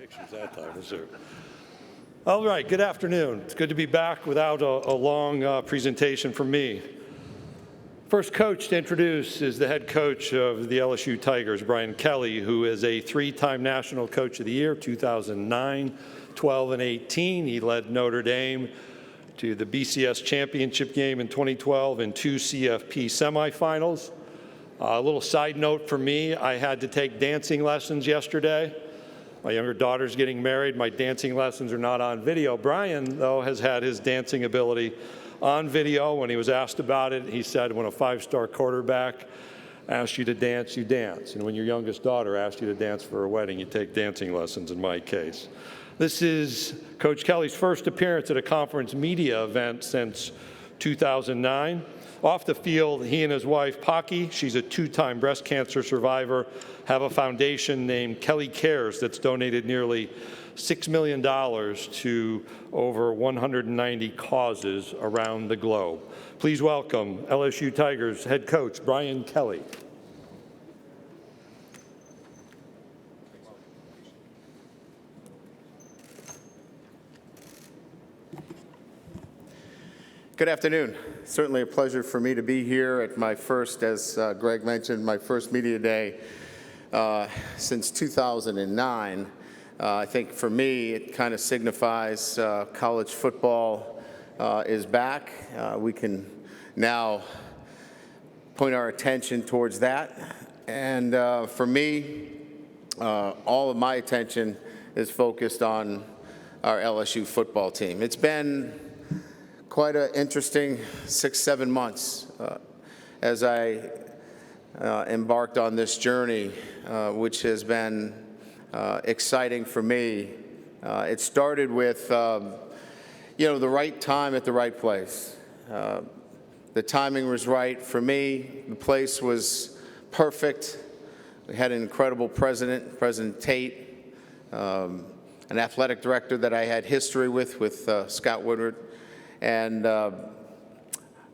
pictures that time, is there? All right, good afternoon. It's good to be back without a long presentation from me. First coach to introduce is the head coach of the LSU Tigers, Brian Kelly, who is a three-time National Coach of the Year, 2009, 12, and 18. He led Notre Dame to the BCS championship game in 2012 and 2 CFP semifinals. A little side note for me, I had to take dancing lessons yesterday. My younger daughter's getting married. My dancing lessons are not on video. Brian, though, has had his dancing ability on video. When he was asked about it, he said, when a five-star quarterback asks you to dance, you dance. And when your youngest daughter asks you to dance for a wedding, you take dancing lessons in my case. This is Coach Kelly's first appearance at a conference media event since 2009. Off the field, he and his wife, Pocky, she's a two-time breast cancer survivor, have a foundation named Kelly Cares that's donated nearly $6 million to over 190 causes around the globe. Please welcome LSU Tigers head coach Brian Kelly. Good afternoon. Certainly a pleasure for me to be here at my first, as Greg mentioned, my first media day since 2009. I think for me, it kind of signifies college football is back. We can now point our attention towards that. And for me, all of my attention is focused on our LSU football team. It's been quite an interesting 6-7 months as I embarked on this journey, which has been exciting for me. It started with, the right time at the right place. The timing was right for me. The place was perfect. We had an incredible president, President Tate, an athletic director that I had history with Scott Woodward, and a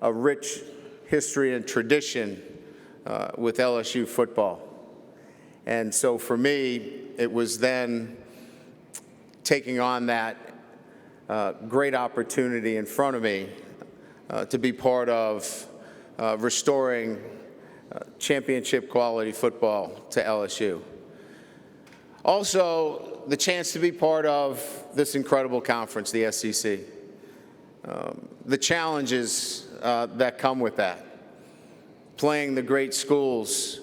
rich history and tradition with LSU football. And so for me, it was then taking on that great opportunity in front of me to be part of restoring championship quality football to LSU. Also, the chance to be part of this incredible conference, the SEC. The challenges that come with that. Playing the great schools.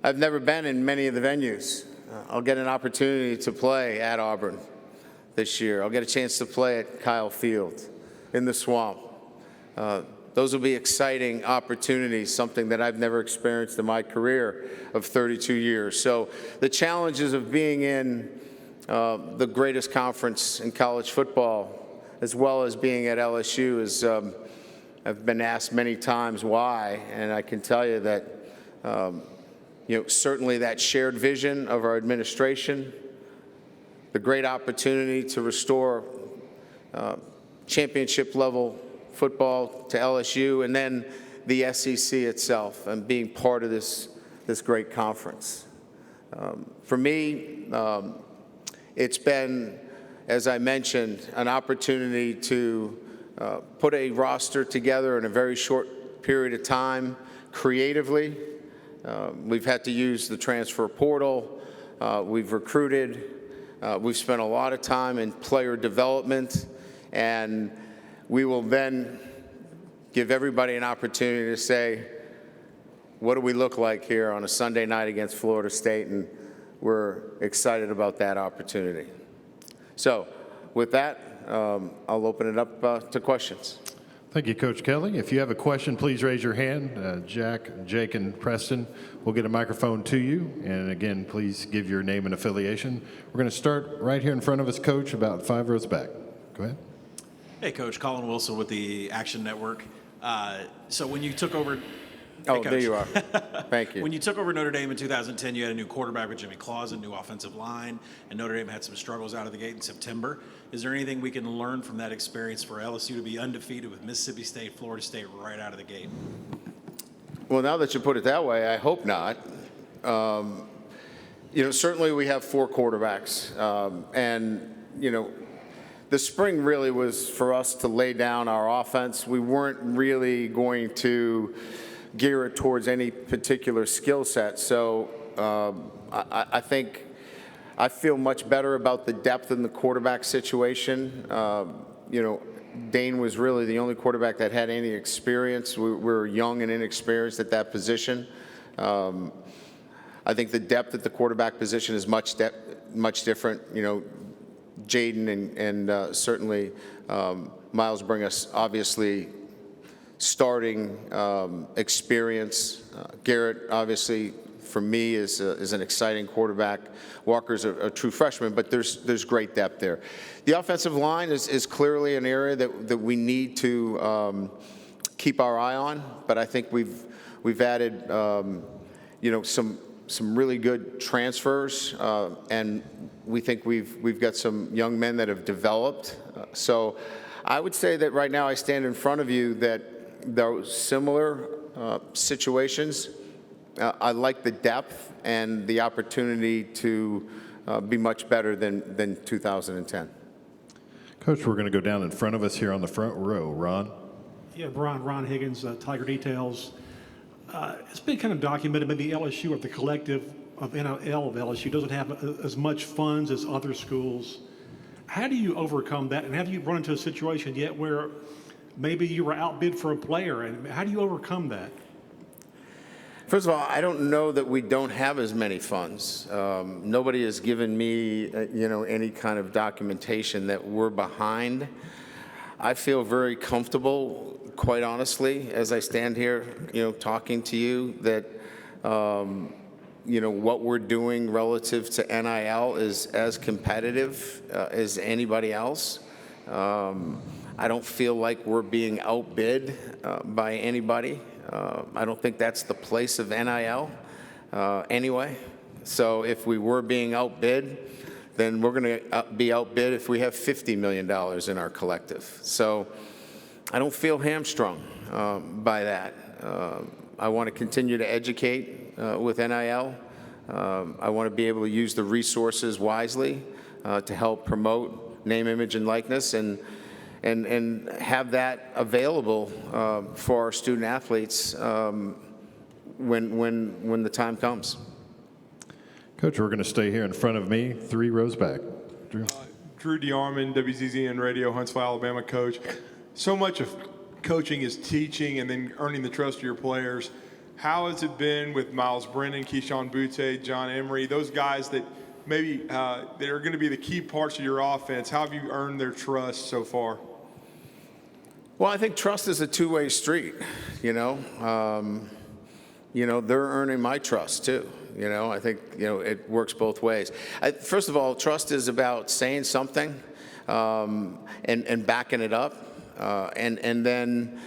I've never been in many of the venues. I'll get an opportunity to play at Auburn this year. I'll get a chance to play at Kyle Field, in the Swamp. Those will be exciting opportunities, something that I've never experienced in my career of 32 years. So the challenges of being in the greatest conference in college football, as well as being at LSU, is I've been asked many times why, and I can tell you that certainly that shared vision of our administration, the great opportunity to restore championship level football to LSU, and then the SEC itself, and being part of this great conference. For me, it's been, as I mentioned, an opportunity to put a roster together in a very short period of time creatively. We've had to use the transfer portal. We've recruited. We've spent a lot of time in player development, and we will then give everybody an opportunity to say, what do we look like here on a Sunday night against Florida State? And we're excited about that opportunity. So with that, I'll open it up to questions. Thank you, Coach Kelly. If you have a question, please raise your hand. Jack, Jake, and Preston will get a microphone to you. And again, please give your name and affiliation. We're going to start right here in front of us, Coach, about 5 rows back. Go ahead. Hey, Coach. Colin Wilson with the Action Network. So when you took over... Oh, there you are. Thank you. When you took over Notre Dame in 2010, you had a new quarterback with Jimmy Clausen, new offensive line, and Notre Dame had some struggles out of the gate in September. Is there anything we can learn from that experience for LSU to be undefeated with Mississippi State, Florida State right out of the gate? Well, now that you put it that way, I hope not. Certainly we have 4 quarterbacks. The spring really was for us to lay down our offense. We weren't really going to gear it towards any particular skill set. So I think I feel much better about the depth in the quarterback situation. Dane was really the only quarterback that had any experience. We were young and inexperienced at that position. I think the depth at the quarterback position is much different. Jaden and certainly Miles bring us obviously starting experience. Garrett obviously for me is an exciting quarterback. Walker's a true freshman, but there's great depth there. The offensive line is clearly an area that we need to keep our eye on, but I think we've added some really good transfers, and we think we've got some young men that have developed. So I would say that right now I stand in front of you that those similar situations, I like the depth and the opportunity to be much better than 2010. Coach, we're going to go down in front of us here on the front row. Ron? Yeah, Ron Higgins, Tiger Details. It's been kind of documented, maybe LSU or the collective of NIL of LSU doesn't have as much funds as other schools. How do you overcome that? And have you run into a situation yet where maybe you were outbid for a player? And how do you overcome that? First of all, I don't know that we don't have as many funds. Nobody has given me, any kind of documentation that we're behind. I feel very comfortable, quite honestly, as I stand here, talking to you, that, what we're doing relative to NIL is as competitive as anybody else. I don't feel like we're being outbid by anybody. I don't think that's the place of NIL anyway. So if we were being outbid, then we're going to be outbid if we have $50 million in our collective. So I don't feel hamstrung by that. I want to continue to educate with NIL. I want to be able to use the resources wisely to help promote name, image, and likeness, and have that available for our student athletes when the time comes. Coach, we're going to stay here in front of me, 3 rows back. Drew? Drew DeArmond, WZZN Radio, Huntsville, Alabama coach. So much of coaching is teaching and then earning the trust of your players. How has it been with Miles Brennan, Keyshawn Butte, John Emery, those guys that maybe that are going to be the key parts of your offense? How have you earned their trust so far? Well, I think trust is a two-way street, they're earning my trust too. I think, it works both ways. First of all, trust is about saying something and backing it up. And then,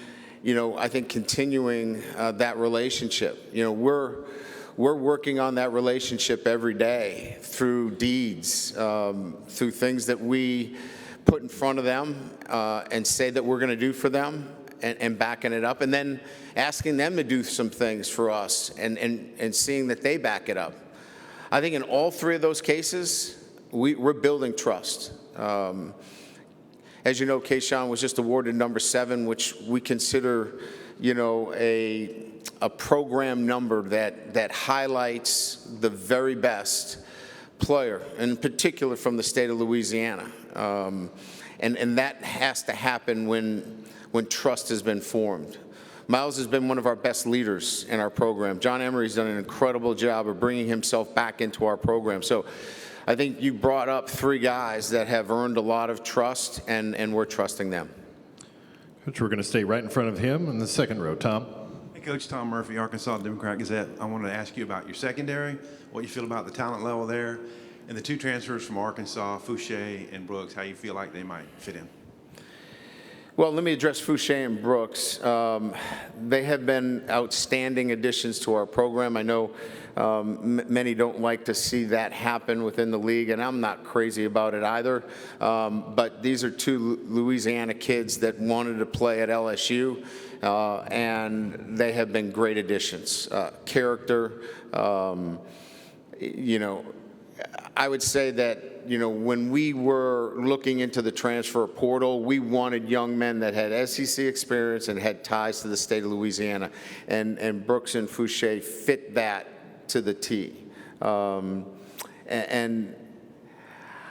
I think continuing that relationship. We're working on that relationship every day through deeds, through things that we put in front of them and say that we're going to do for them, and backing it up, and then asking them to do some things for us and seeing that they back it up. I think in all 3 of those cases, we're building trust. As you know, Keyshawn was just awarded number 7, which we consider, a program number that highlights the very best player, in particular from the state of Louisiana. And that has to happen when trust has been formed. Miles has been one of our best leaders in our program. John Emery's done an incredible job of bringing himself back into our program. So I think you brought up 3 guys that have earned a lot of trust, and we're trusting them. Coach, we're going to stay right in front of him in the second row. Tom? Hey, Coach Tom Murphy, Arkansas Democrat Gazette. I wanted to ask you about your secondary, what you feel about the talent level there, and the 2 transfers from Arkansas, Fouché and Brooks, how you feel like they might fit in. Well, let me address Fouché and Brooks. They have been outstanding additions to our program. I know many don't like to see that happen within the league, and I'm not crazy about it either. But these are 2 Louisiana kids that wanted to play at LSU, and they have been great additions. Character, I would say that, when we were looking into the transfer portal, we wanted young men that had SEC experience and had ties to the state of Louisiana, and Brooks and Fouché fit that to the T. And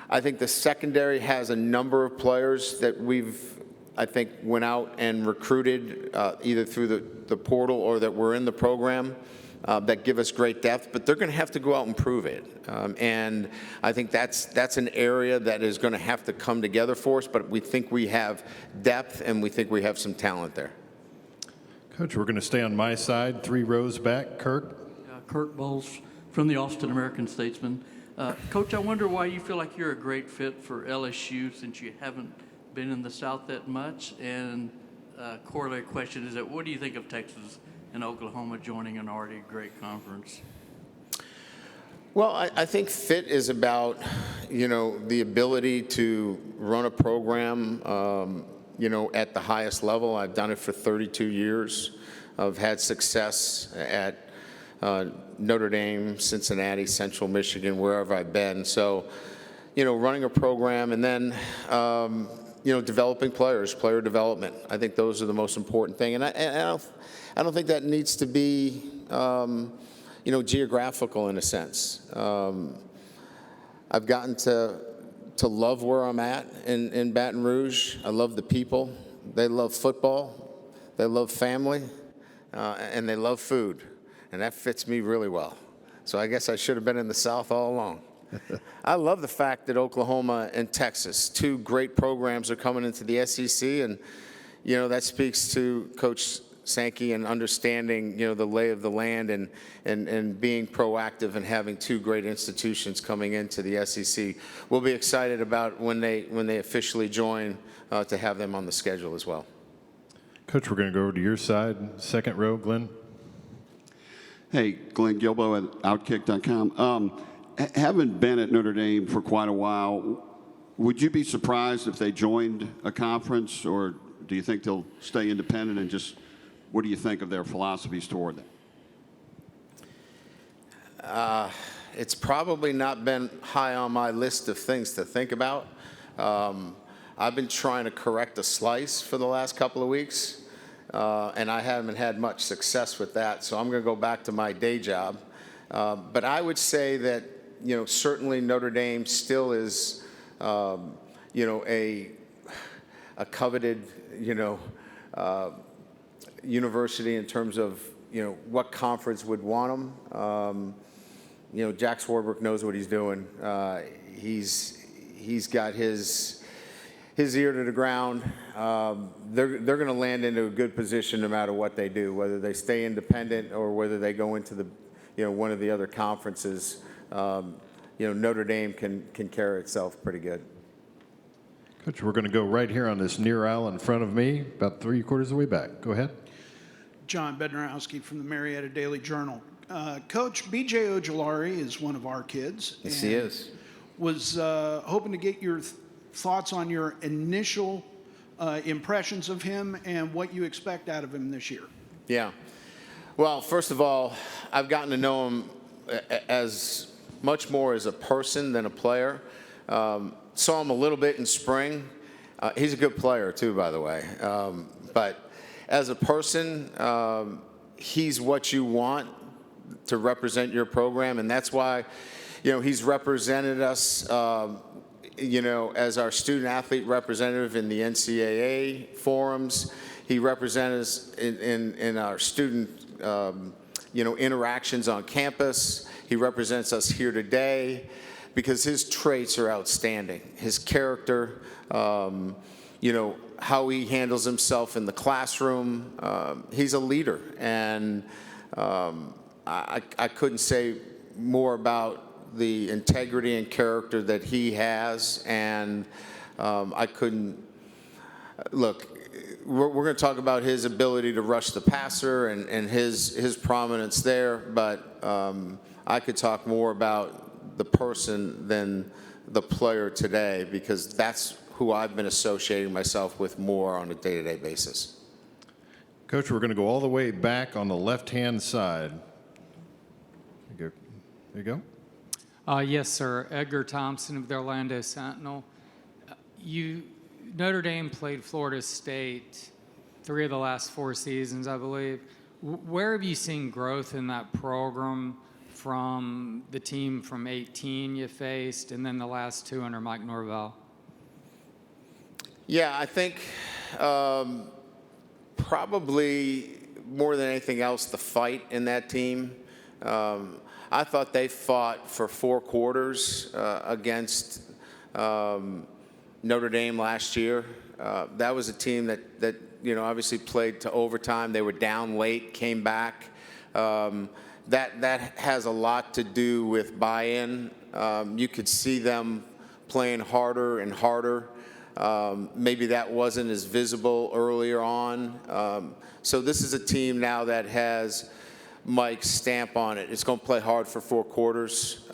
I think the secondary has a number of players that I think went out and recruited either through the portal or that were in the program that give us great depth, but they're going to have to go out and prove it. And I think that's an area that is going to have to come together for us, but we think we have depth and we think we have some talent there. Coach, we're going to stay on my side, 3 rows back. Kirk? Kurt Bowles from the Austin American-Statesman. Coach, I wonder why you feel like you're a great fit for LSU since you haven't been in the South that much. And corollary question is that what do you think of Texas and Oklahoma joining an already great conference? Well, I think fit is about, the ability to run a program, at the highest level. I've done it for 32 years. I've had success at Notre Dame, Cincinnati, Central Michigan, wherever I've been. So, running a program and then, developing players, player development. I think those are the most important thing. And I don't think that needs to be, geographical in a sense. I've gotten to love where I'm at in Baton Rouge. I love the people. They love football. They love family. And they love food. And that fits me really well. So I guess I should have been in the South all along. I love the fact that Oklahoma and Texas, 2 great programs, are coming into the SEC. And, that speaks to Coach Sankey and understanding, the lay of the land and being proactive and having 2 great institutions coming into the SEC. We'll be excited about when they officially join to have them on the schedule as well. Coach, we're going to go over to your side, second row, Glenn. Hey, Glenn Gilbo at Outkick.com. Having been at Notre Dame for quite a while, would you be surprised if they joined a conference, or do you think they'll stay independent, and just what do you think of their philosophies toward that? It's probably not been high on my list of things to think about. I've been trying to correct a slice for the last couple of weeks, and I haven't had much success with that, so I'm going to go back to my day job. But I would say that, certainly Notre Dame still is, a coveted, university in terms of, what conference would want them. Jack Swarbrick knows what he's doing. He's got his ear to the ground. They're going to land into a good position no matter what they do, whether they stay independent or whether they go into the, one of the other conferences. Notre Dame can carry itself pretty good. Coach, we're going to go right here on this near aisle in front of me, about 3/4 of the way back. Go ahead. John Bednarowski from the Marietta Daily Journal. Coach, B.J. Ojulari is one of our kids. Yes, he is. Was hoping to get your thoughts on your initial impressions of him and what you expect out of him this year. Yeah. Well, first of all, I've gotten to know him as much more as a person than a player. Saw him a little bit in spring. He's a good player, too, by the way. But as a person, he's what you want to represent your program, and that's why, he's represented us, as our student-athlete representative in the NCAA forums. He represented us in our student, interactions on campus. He represents us here today because his traits are outstanding. His character, how he handles himself in the classroom. He's a leader, and I couldn't say more about the integrity and character that he has, and I couldn't look. We're going to talk about his ability to rush the passer and his prominence there, but I could talk more about the person than the player today, because that's who I've been associating myself with more on a day-to-day basis. Coach, we're going to go all the way back on the left-hand side. There you go. Yes, sir. Edgar Thompson of the Orlando Sentinel. Notre Dame played Florida State 3 of the last 4 seasons, I believe. Where have you seen growth in that program from the team from 18 you faced and then the last 2 under Mike Norvell? Yeah, I think probably more than anything else, the fight in that team. I thought they fought for 4 quarters against Notre Dame last year. That was a team that obviously played to overtime. They were down late, came back. That has a lot to do with buy-in. You could see them playing harder and harder. Maybe that wasn't as visible earlier on. So this is a team now that has Mike's stamp on it. It's going to play hard for 4 quarters.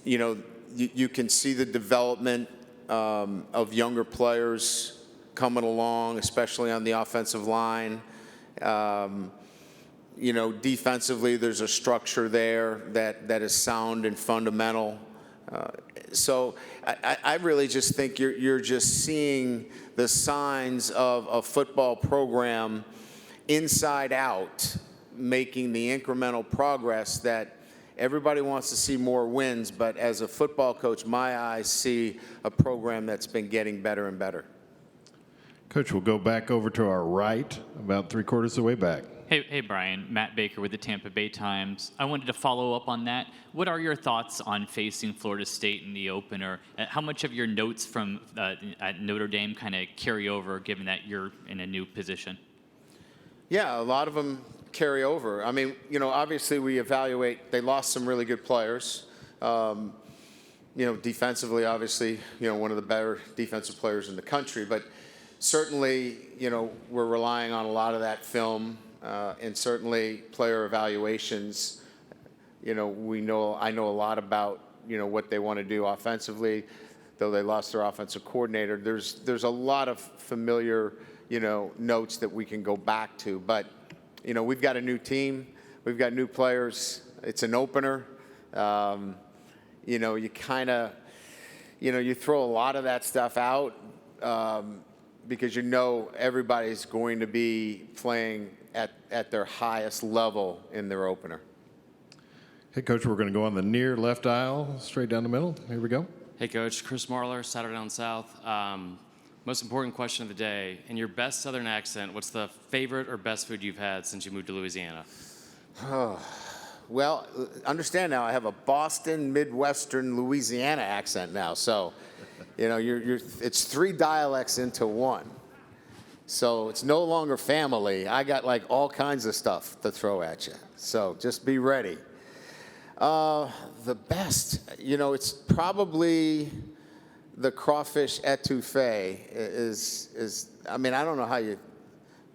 You can see the development of younger players coming along, especially on the offensive line. Defensively, there's a structure there that is sound and fundamental. So I really just think you're just seeing the signs of a football program inside out, making the incremental progress that everybody wants to see more wins. But as a football coach, my eyes see a program that's been getting better and better. Coach, we'll go back over to our right, about 3/4 of the way back. Hey, Brian. Matt Baker with the Tampa Bay Times. I wanted to follow up on that. What are your thoughts on facing Florida State in the opener? How much of your notes from at Notre Dame kind of carry over, given that you're in a new position? Yeah, a lot of them carry over. I mean, obviously we evaluate. They lost some really good players. Defensively, obviously, one of the better defensive players in the country. But certainly, we're relying on a lot of that film. And certainly player evaluations, I know a lot about, what they want to do offensively, though they lost their offensive coordinator. There's a lot of familiar, notes that we can go back to. But, we've got a new team. We've got new players. It's an opener. You kind of, you throw a lot of that stuff out because everybody's going to be playing at their highest level in their opener. Hey, Coach, we're going to go on the near left aisle, straight down the middle. Here we go. Hey, Coach. Chris Marler, Saturday Down South. Most important question of the day. In your best Southern accent, what's the favorite or best food you've had since you moved to Louisiana? Well, understand now, I have a Boston, Midwestern, Louisiana accent now. So, it's 3 dialects into one. So it's no longer family. I got like all kinds of stuff to throw at you. So just be ready. The best, it's probably the crawfish etouffee is. I mean, I don't know how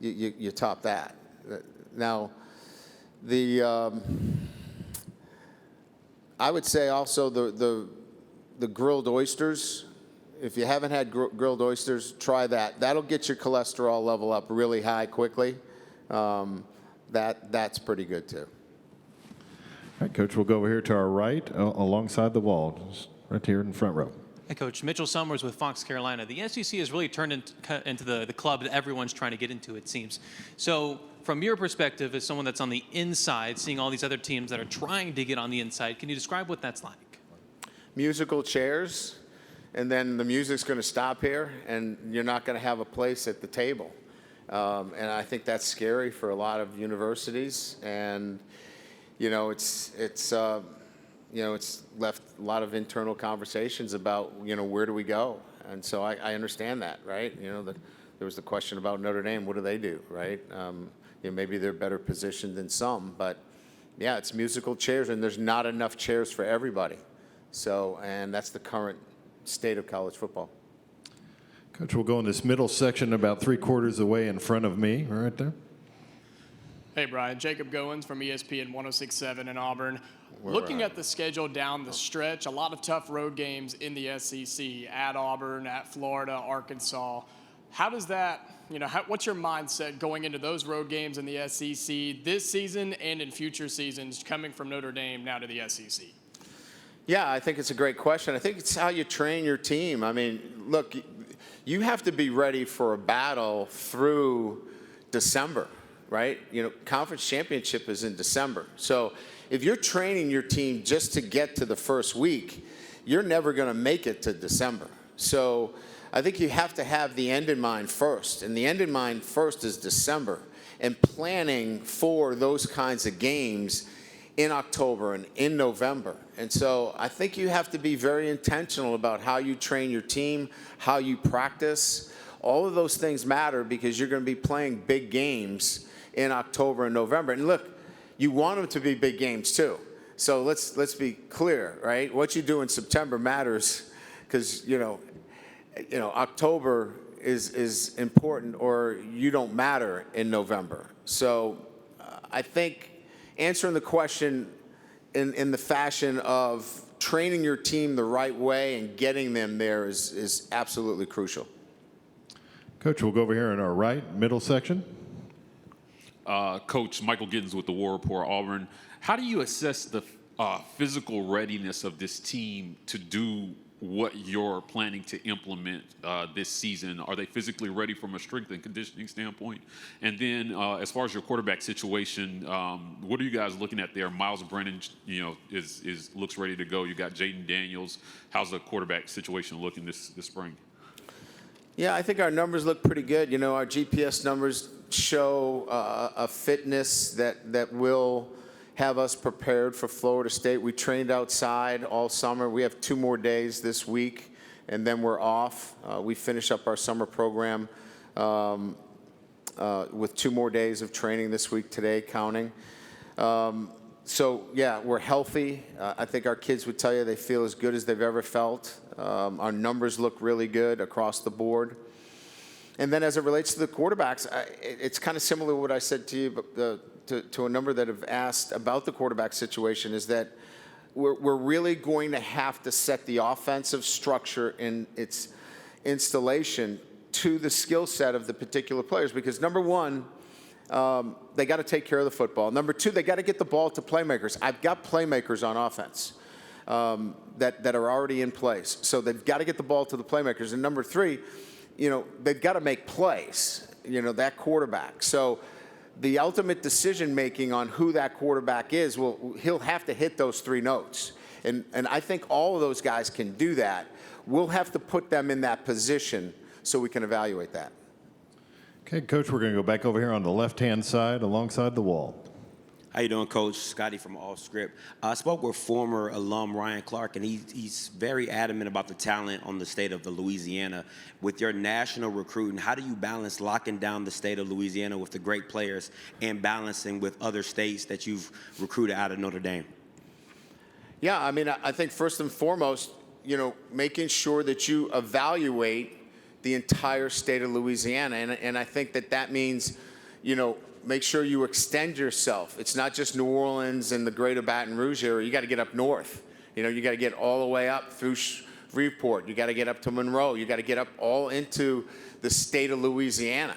you top that. Now, I would say also the grilled oysters. If you haven't had grilled oysters, try that. That'll get your cholesterol level up really high quickly. That's pretty good too. All right, Coach, we'll go over here to our right, alongside the wall, just right here in the front row. Hey, Coach. Mitchell Summers with Fox Carolina. The SEC has really turned into the club that everyone's trying to get into, it seems. So from your perspective, as someone that's on the inside, seeing all these other teams that are trying to get on the inside, can you describe what that's like? Musical chairs. And then the music's going to stop here, and you're not going to have a place at the table. And I think that's scary for a lot of universities. And it's left a lot of internal conversations about where do we go. And so I understand that, right? There was the question about Notre Dame. What do they do, right? Maybe they're better positioned than some, but yeah, it's musical chairs, and there's not enough chairs for everybody. So, and that's the current state of college football. Coach, we'll go in this middle section about 3/4 away in front of me, right there. Hey, Brian. Jacob Goins from ESPN 106.7 in Auburn. Looking at the schedule down the stretch, a lot of tough road games in the SEC, at Auburn, at Florida, Arkansas. How does that, what's your mindset going into those road games in the SEC this season and in future seasons coming from Notre Dame now to the SEC? Yeah, I think it's a great question. I think it's how you train your team. I mean, look, you have to be ready for a battle through December, right? You know, conference championship is in December. So if you're training your team just to get to the first week, you're never going to make it to December. So I think you have to have the end in mind first. And the end in mind first is December, and planning for those kinds of games in October and in November. And so I think you have to be very intentional about how you train your team, how you practice. All of those things matter because you're going to be playing big games in October and November. And look, you want them to be big games too. So let's be clear, right? What you do in September matters because, you know, October is important, or you don't matter in November. So I think answering the question in the fashion of training your team the right way and getting them there is absolutely crucial. Coach, we'll go over here in our right, middle section. Coach Michael Giddens with the War Report, Auburn. How do you assess the physical readiness of this team to do what you're planning to implement this season? Are they physically ready from a strength and conditioning standpoint? And then as far as your quarterback situation, what are you guys looking at there? Miles Brennan, looks ready to go. You got Jaden Daniels. How's the quarterback situation looking this spring? Yeah, I think our numbers look pretty good. You know, our GPS numbers show a fitness that will have us prepared for Florida State. We trained outside all summer. We have 2 more days this week, and then we're off. We finish up our summer program with 2 more days of training this week, today counting. So, yeah, we're healthy. I think our kids would tell you they feel as good as they've ever felt. Our numbers look really good across the board. And then as it relates to the quarterbacks, it's kind of similar to what I said to you, but to a number that have asked about the quarterback situation, is that we're really going to have to set the offensive structure in its installation to the skill set of the particular players. Because number one, they got to take care of the football. Number two, they got to get the ball to playmakers. I've got playmakers on offense that are already in place. So they've got to get the ball to the playmakers. And number three, you know, they've got to make plays, you know, that quarterback. So the ultimate decision-making on who that quarterback is, well, he'll have to hit those 3 notes. And I think all of those guys can do that. We'll have to put them in that position so we can evaluate that. Okay, Coach, we're going to go back over here on the left-hand side alongside the wall. How you doing, Coach? Scotty from All Script. I spoke with former alum Ryan Clark, and he's very adamant about the talent on the state of Louisiana. With your national recruiting, how do you balance locking down the state of Louisiana with the great players and balancing with other states that you've recruited out of Notre Dame? Yeah, I mean, I think first and foremost, you know, making sure that you evaluate the entire state of Louisiana. And I think that means, you know, make sure you extend yourself. It's not just New Orleans and the greater Baton Rouge area. You got to get up north. You know, you got to get all the way up through Shreveport. You got to get up to Monroe. You got to get up all into the state of Louisiana.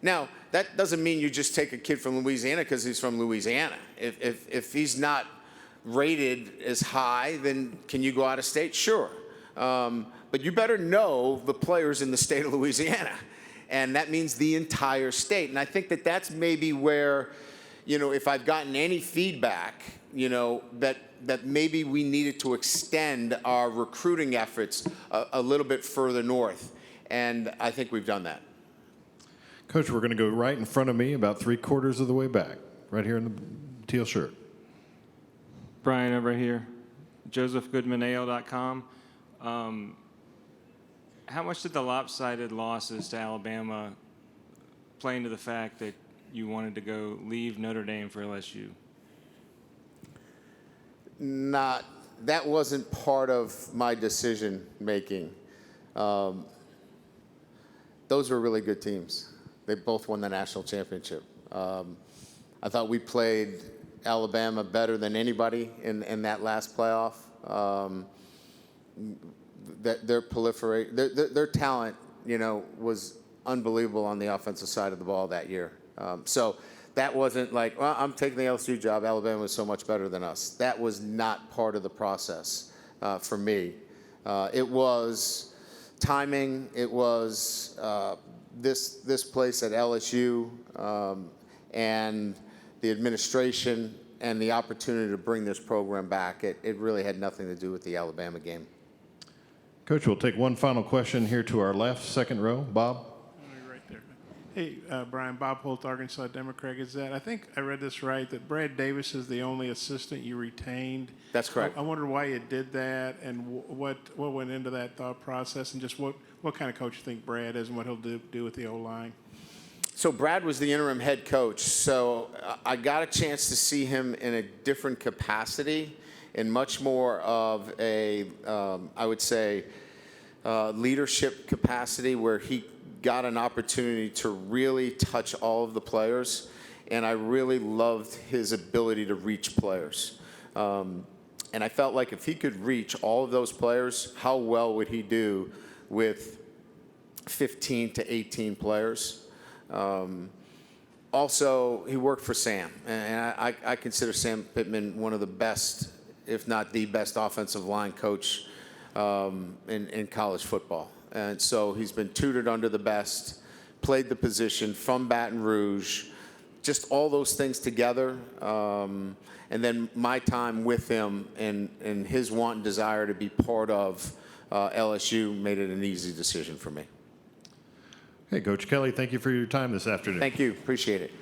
Now, that doesn't mean you just take a kid from Louisiana because he's from Louisiana. If he's not rated as high, then can you go out of state? Sure. But you better know the players in the state of Louisiana. And that means the entire state. And I think that's maybe where, you know, if I've gotten any feedback, you know, that maybe we needed to extend our recruiting efforts a little bit further north. And I think we've done that. Coach, we're going to go right in front of me, about 3/4 of the way back, right here in the teal shirt. Brian over here, josephgoodmanale.com. How much did the lopsided losses to Alabama play into the fact that you wanted to leave Notre Dame for LSU? That wasn't part of my decision making. Those were really good teams. They both won the national championship. I thought we played Alabama better than anybody in that last playoff. Their talent, you know, was unbelievable on the offensive side of the ball that year. So that wasn't like, well, I'm taking the LSU job. Alabama was so much better than us. That was not part of the process. for me. It was timing. It was this place at LSU and the administration and the opportunity to bring this program back. It really had nothing to do with the Alabama game. Coach, we'll take one final question here to our left, second row. Bob? Right there. Hey, Brian, Bob Holt, Arkansas Democrat Gazette. I think I read this right, that Brad Davis is the only assistant you retained. That's correct. I wonder why you did that and what went into that thought process, and just what kind of coach you think Brad is and what he'll do with the O-line. So Brad was the interim head coach, so I got a chance to see him in a different capacity, in much more of a, I would say, leadership capacity, where he got an opportunity to really touch all of the players, and I really loved his ability to reach players. And I felt like if he could reach all of those players, how well would he do with 15 to 18 players? Also, he worked for Sam, and I consider Sam Pittman one of the best, if not the best, offensive line coach in college football. And so he's been tutored under the best, played the position from Baton Rouge, just all those things together. And then my time with him and his want and desire to be part of LSU made it an easy decision for me. Hey, Coach Kelly, thank you for your time this afternoon. Thank you. Appreciate it.